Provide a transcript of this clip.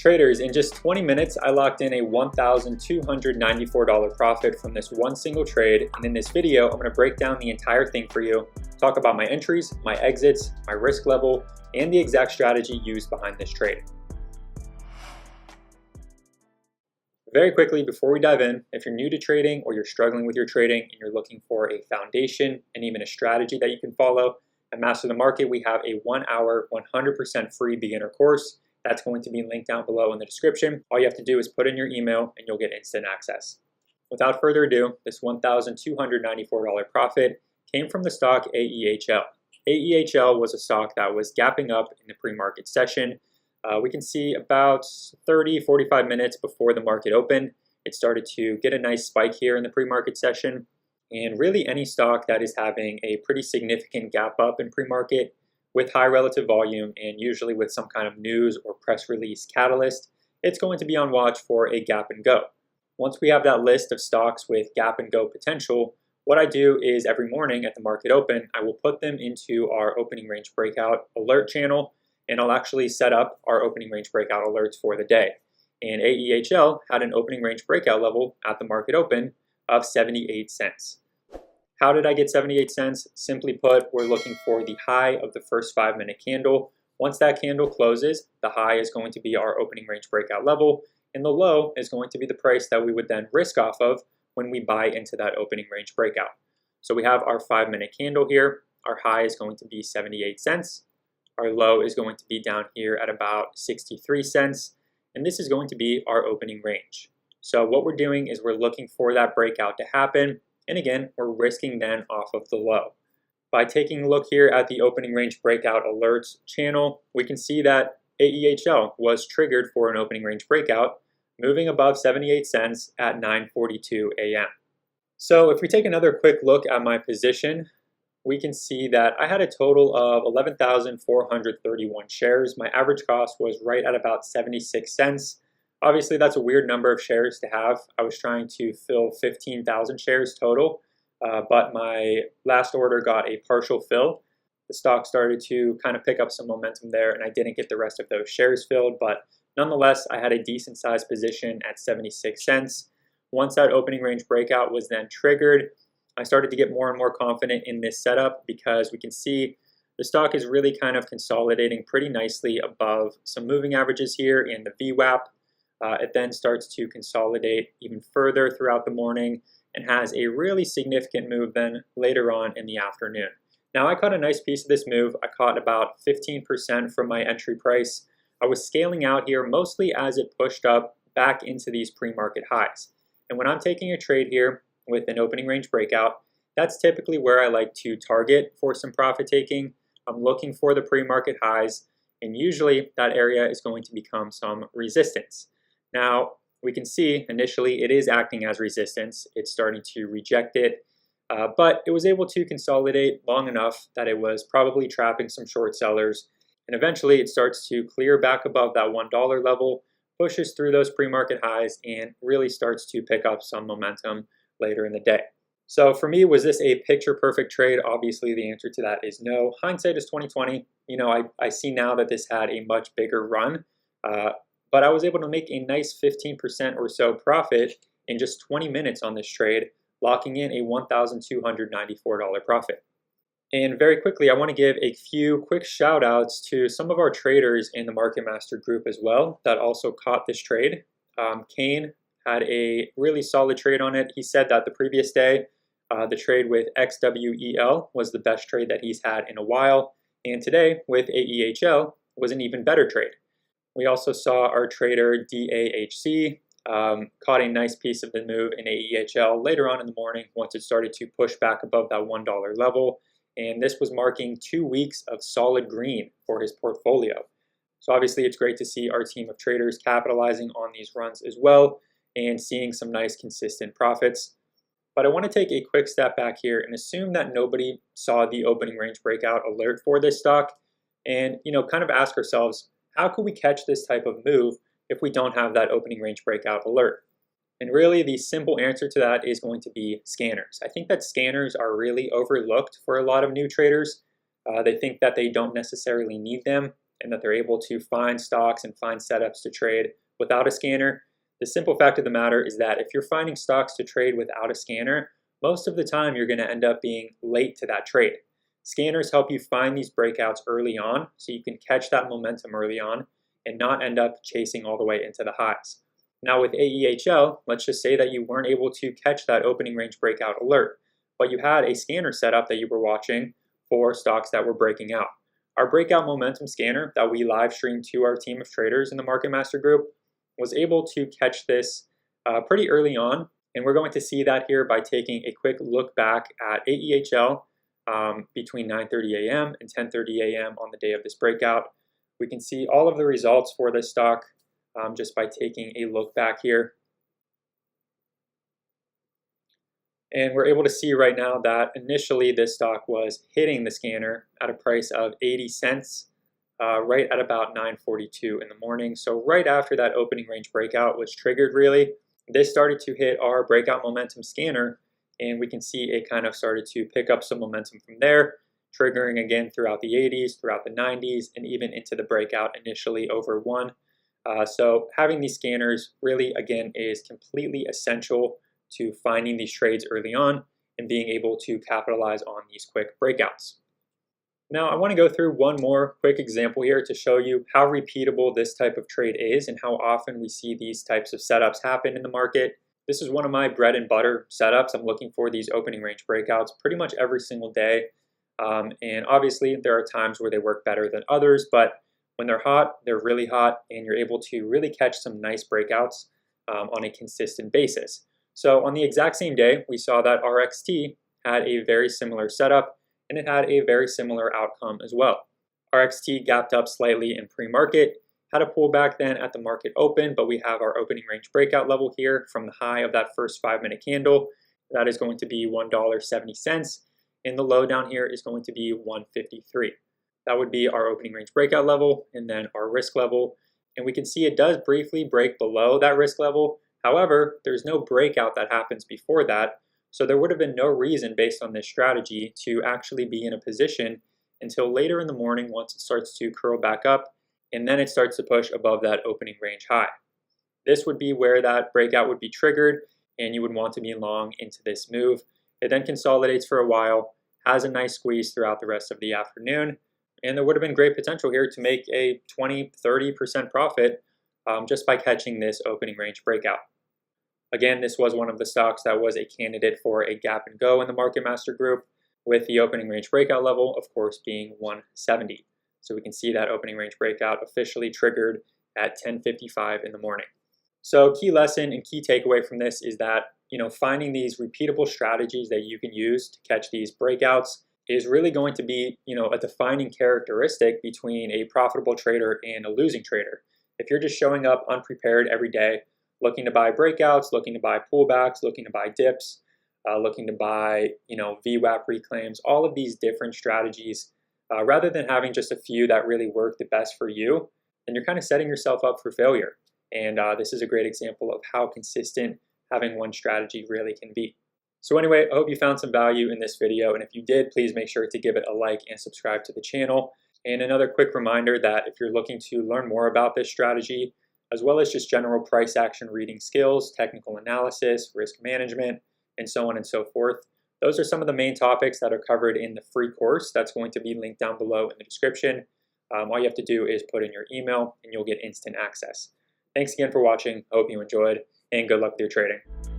Traders, in just 20 minutes, I locked in a $1,294 profit from this one single trade, and in this video, I'm going to break down the entire thing for you, talk about my entries, my exits, my risk level, and the exact strategy used behind this trade. Very quickly, before we dive in, if you're new to trading or you're struggling with your trading and you're looking for a foundation and even a strategy that you can follow, at Master the Market, we have a 1-hour, 100% free beginner course. That's going to be linked down below in the description. All you have to do is put in your email and you'll get instant access. Without further ado, this $1,294 profit came from the stock AEHL. AEHL was a stock that was gapping up in the pre-market session. We can see about 30-45 minutes before the market opened, it started to get a nice spike here in the pre-market session. And really any stock that is having a pretty significant gap up in pre-market with high relative volume and usually with some kind of news or press release catalyst, it's going to be on watch for a gap and go. Once we have that list of stocks with gap and go potential, what I do is every morning at the market open, I will put them into our opening range breakout alert channel, and I'll actually set up our opening range breakout alerts for the day. And AEHL had an opening range breakout level at the market open of 78 cents. How did I get 78 cents? Simply put, we're looking for the high of the first 5-minute candle. Once that candle closes, the high is going to be our opening range breakout level, and the low is going to be the price that we would then risk off of when we buy into that opening range breakout. So we have our 5-minute candle here. Our high is going to be 78 cents. Our low is going to be down here at about 63 cents, and this is going to be our opening range. So what we're doing is we're looking for that breakout to happen. And again, we're risking then off of the low. By taking a look here at the opening range breakout alerts channel, we can see that AEHL was triggered for an opening range breakout, moving above 78 cents at 9:42 a.m. So if we take another quick look at my position, we can see that I had a total of 11,431 shares. My average cost was right at about 76 cents. Obviously, that's a weird number of shares to have. I was trying to fill 15,000 shares total, but my last order got a partial fill. The stock started to kind of pick up some momentum there, and I didn't get the rest of those shares filled, but nonetheless, I had a decent sized position at 76 cents. Once that opening range breakout was then triggered, I started to get more and more confident in this setup because we can see the stock is really kind of consolidating pretty nicely above some moving averages here in the VWAP. It then starts to consolidate even further throughout the morning and has a really significant move then later on in the afternoon. Now I caught a nice piece of this move. I caught about 15% from my entry price. I was scaling out here mostly as it pushed up back into these pre-market highs. And when I'm taking a trade here with an opening range breakout, that's typically where I like to target for some profit taking. I'm looking for the pre-market highs, and usually that area is going to become some resistance. Now, we can see initially it is acting as resistance. It's starting to reject it, but it was able to consolidate long enough that it was probably trapping some short sellers. And eventually it starts to clear back above that $1 level, pushes through those pre-market highs, and really starts to pick up some momentum later in the day. So for me, was this a picture perfect trade? Obviously, the answer to that is no. Hindsight is 20/20. You know, I see now that this had a much bigger run. But I was able to make a nice 15% or so profit in just 20 minutes on this trade, locking in a $1,294 profit. And very quickly, I want to give a few quick shout outs to some of our traders in the Market Master group as well that also caught this trade. Kane had a really solid trade on it. He said that the previous day, the trade with XWEL was the best trade that he's had in a while. And today with AEHL was an even better trade. We also saw our trader DAHC caught a nice piece of the move in AEHL later on in the morning once it started to push back above that $1 level. And this was marking 2 weeks of solid green for his portfolio. So obviously it's great to see our team of traders capitalizing on these runs as well and seeing some nice consistent profits. But I want to take a quick step back here and assume that nobody saw the opening range breakout alert for this stock and, kind of ask ourselves, how could we catch this type of move if we don't have that opening range breakout alert? And really the simple answer to that is going to be scanners. I think that scanners are really overlooked for a lot of new traders. They think that they don't necessarily need them. and that they're able to find stocks and find setups to trade without a scanner. The simple fact of the matter is that if you're finding stocks to trade without a scanner, most of the time you're going to end up being late to that trade. Scanners help you find these breakouts early on so you can catch that momentum early on and not end up chasing all the way into the highs. Now with AEHL, let's just say that you weren't able to catch that opening range breakout alert, but you had a scanner setup that you were watching for stocks that were breaking out. Our breakout momentum scanner that we live streamed to our team of traders in the Market Master group was able to catch this pretty early on, and we're going to see that here by taking a quick look back at AEHL between 9:30 a.m. and 10:30 a.m. on the day of this breakout. We can see all of the results for this stock just by taking a look back here. And we're able to see right now that initially this stock was hitting the scanner at a price of 80 cents right at about 9:42 in the morning. So right after that opening range breakout was triggered really, this started to hit our breakout momentum scanner, and we can see it kind of started to pick up some momentum from there, triggering again throughout the 80s, throughout the 90s, and even into the breakout initially over 1. So having these scanners really, again, is completely essential to finding these trades early on and being able to capitalize on these quick breakouts. Now, I want to go through one more quick example here to show you how repeatable this type of trade is and how often we see these types of setups happen in the market. This is one of my bread and butter setups. I'm looking for these opening range breakouts pretty much every single day. And obviously, there are times where they work better than others, but when they're hot, they're really hot, and you're able to really catch some nice breakouts on a consistent basis. So on the exact same day, we saw that RXT had a very similar setup, and it had a very similar outcome as well. RXT gapped up slightly in pre-market, had a pullback then at the market open, but we have our opening range breakout level here from the high of that first 5-minute candle. That is going to be $1.70, and the low down here is going to be $1.53. That would be our opening range breakout level and then our risk level. And we can see it does briefly break below that risk level. However, there's no breakout that happens before that. So there would have been no reason based on this strategy to actually be in a position until later in the morning once it starts to curl back up and then it starts to push above that opening range high. This would be where that breakout would be triggered and you would want to be long into this move. It then consolidates for a while, has a nice squeeze throughout the rest of the afternoon, and there would have been great potential here to make a 20-30% profit just by catching this opening range breakout. Again, this was one of the stocks that was a candidate for a gap and go in the Market Master group, with the opening range breakout level, of course, being 170. So we can see that opening range breakout officially triggered at 10:55 in the morning. So key lesson and key takeaway from this is that, finding these repeatable strategies that you can use to catch these breakouts is really going to be, a defining characteristic between a profitable trader and a losing trader. If you're just showing up unprepared every day, looking to buy breakouts, looking to buy pullbacks, looking to buy dips, looking to buy, VWAP reclaims, all of these different strategies, rather than having just a few that really work the best for you, then you're kind of setting yourself up for failure. And this is a great example of how consistent having one strategy really can be. So anyway, I hope you found some value in this video, and if you did, please make sure to give it a like and subscribe to the channel. And another quick reminder that if you're looking to learn more about this strategy, as well as just general price action reading skills, technical analysis, risk management, and so on and so forth, those are some of the main topics that are covered in the free course that's going to be linked down below in the description. All you have to do is put in your email and you'll get instant access. Thanks again for watching. I hope you enjoyed, and good luck with your trading.